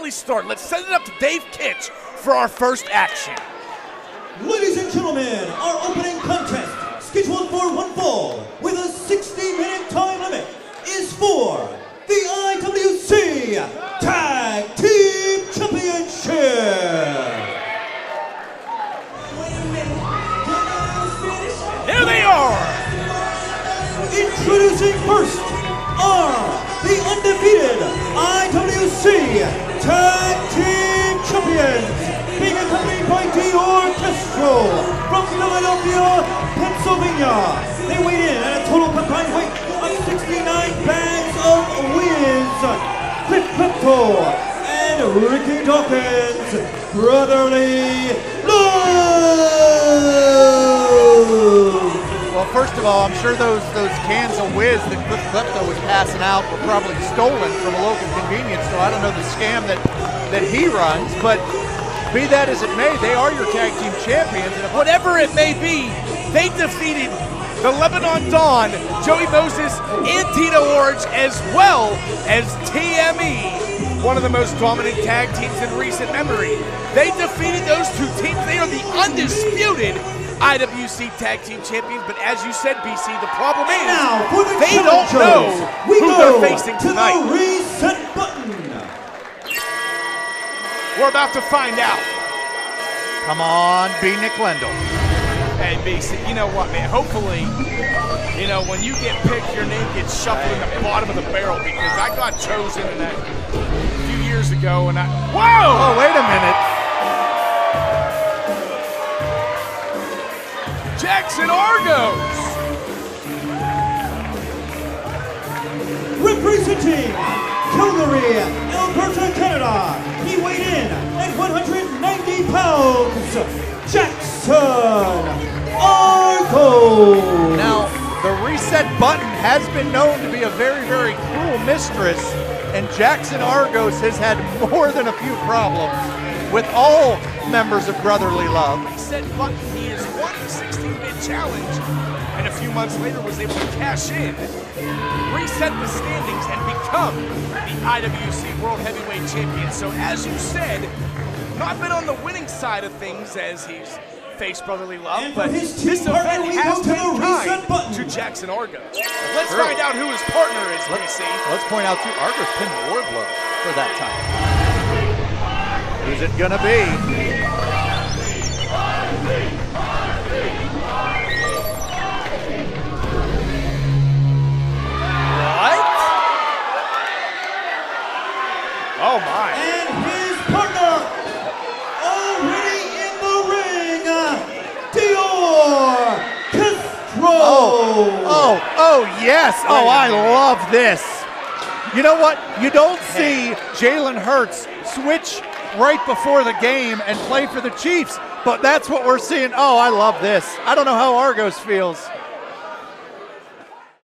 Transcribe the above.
finally start. Let's send it up to Dave Kich for our first action. Ladies and gentlemen, our opening contest, scheduled for one fall, with a 60-minute time limit, is for the IWC Tag Team Championship. Here they are! Introducing first are the undefeated IWC Tag Team Champions, being accompanied by Dior Castro from Philadelphia, Pennsylvania. They weighed in at a total combined weight of 69 bags of wins. Klepto and Ricky Dawkins, brotherly love. Well, first of all, I'm sure those cans of whiz that Klepto was passing out were probably stolen from a local convenience store. I don't know the scam that he runs, but be that as it may, they are your tag team champions. And whatever it may be, they defeated the Lebanon Dawn, Joey Moses, and Tito Orange, as well as TME, one of the most dominant tag teams in recent memory. They defeated those two teams. They are the undisputed IWC Tag Team Champions, but as you said, BC, the problem is now for the they don't know who they're facing tonight. The reset button. We're about to find out. Come on, be Nick Lendl. Hey, BC, you know what, man? Hopefully, you know, when you get picked, your name gets shuffled in the bottom of the barrel, because I got chosen in that a few years ago, and whoa! Oh, wait a minute. Jackson Argos! Representing Calgary, Alberta, Canada, he weighed in at 190 pounds, Jackson Argos! Now, the reset button has been known to be a very, very cruel mistress, and Jackson Argos has had more than a few problems with all members of Brotherly Love. Reset button, he has won the 16-bit challenge, and a few months later was able to cash in, reset the standings, and become the IWC World Heavyweight Champion. So as you said, not been on the winning side of things as he's faced Brotherly Love, but this event has been kind to Jackson Argos. Let's find out who his partner is, BC. Let's point out, too, Argos pinned Wardlow for that time. Who's it gonna be? What? Oh my. And his partner, already in the ring, Dior Castro. Oh, yes. Oh, I love this. You know what? You don't see Jalen Hurts switch right before the game and play for the Chiefs, but that's what we're seeing. Oh, I love this. I don't know how Argos feels.